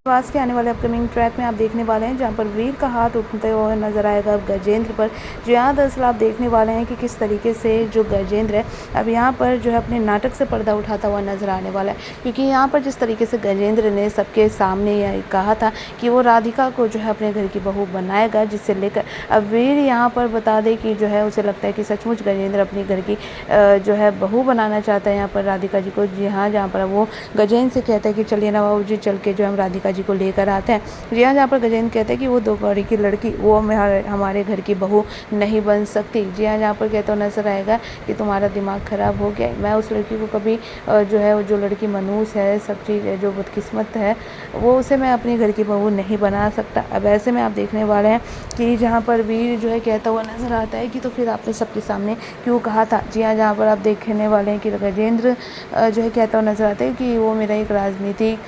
वास के आने वाले अपकमिंग ट्रैक में आप देखने वाले हैं जहां पर वीर का हाथ उठते हुए नजर आएगा अब गजेंद्र पर। जो यहाँ दरअसल आप देखने वाले हैं कि किस तरीके से जो गजेंद्र है अब यहाँ पर जो है अपने नाटक से पर्दा उठाता हुआ नजर आने वाला है, क्योंकि यहाँ पर जिस तरीके से गजेंद्र ने सबके सामने यह कहा था कि वो राधिका को जो है अपने घर की बहू बनाएगा, जिससे लेकर अब वीर यहाँ पर बता दे कि जो है उसे लगता है कि सचमुच गजेंद्र अपनी घर की जो है बहू बनाना चाहता है यहाँ पर राधिका जी को। जी हाँ, जहाँ पर वो गजेंद्र से कहता है कि चलिए ना बाबू जी, चल के जो हम राधिका जी को लेकर आते हैं। जी हाँ, जहाँ पर गजेंद्र कहते हैं कि वो 2 कौड़ी की लड़की वो हमारे घर की बहू नहीं बन सकती। जी हाँ, जहाँ पर कहता नजर आएगा कि तुम्हारा दिमाग खराब हो गया, मैं उस लड़की को कभी जो है जो लड़की मनूस है, सब चीज़ है, जो बदकिस्मत है, वो उसे मैं अपनी घर की बहू नहीं बना सकता। अब ऐसे में आप देखने वाले हैं कि जहाँ पर वीर जो है कहता हुआ नजर आता है कि तो फिर आपने सबके सामने क्यों कहा था। जी हाँ, जहाँ पर आप देखने वाले हैं कि गजेंद्र जो है कहता हुआ नजर आता है कि वो मेरा एक राजनीतिक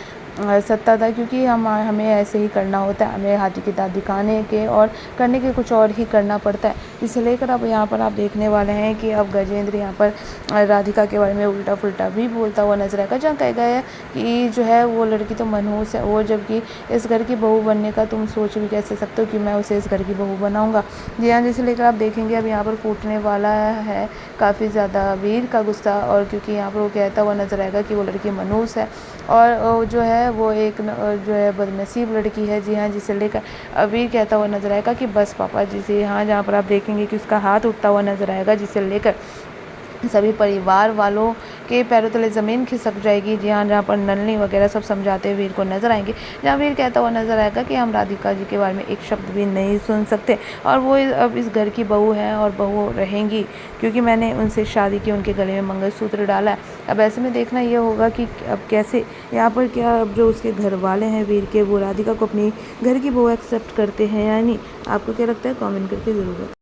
सत्ता था, क्योंकि हमें ऐसे ही करना होता है, हमें हाथी की दाँत दिखाने के और करने के कुछ और ही करना पड़ता है। इसे लेकर अब यहाँ पर आप देखने वाले हैं कि अब गजेंद्र यहाँ पर राधिका के बारे में उल्टा फुल्टा भी बोलता हुआ नजर आएगा, जहाँ कह गया है कि जो है वो लड़की तो मनहूस है, वो जबकि इस घर की बहू बनने का तुम सोच भी कैसे सकते हो कि मैं उसे इस घर की बहू बनाऊंगा। जी हाँ, जिसे लेकर आप देखेंगे अब यहाँ पर फूटने वाला है काफ़ी ज़्यादा वीर का गुस्सा, और क्योंकि यहाँ पर वो कहता हुआ नजर आएगा कि वो लड़की मनहूस है और जो है वो एक जो है बदनसीब लड़की है। जी हाँ, जिसे लेकर वीर कहता हुआ नजर आएगा कि बस पापा जी से। हाँ, जहाँ पर आप देखेंगे कि उसका हाथ उठता हुआ नजर आएगा, जिसे लेकर सभी परिवार वालों के पैरों तले ज़मीन खिसक जाएगी। जी हाँ, जहाँ पर नलिनी वगैरह सब समझाते वीर को नजर आएंगे, जहाँ वीर कहता हुआ नजर आएगा कि हम राधिका जी के बारे में एक शब्द भी नहीं सुन सकते, और वो अब इस घर की बहू है और बहू रहेंगी, क्योंकि मैंने उनसे शादी की, उनके गले में मंगलसूत्र डाला है। अब ऐसे में देखना ये होगा कि अब कैसे यहाँ पर क्या अब जो उसके घर वाले हैं वीर के, वो राधिका को अपनी घर की बहू एक्सेप्ट करते हैं या नहीं। आपको क्या लगता है, कमेंट करके ज़रूर बताएं।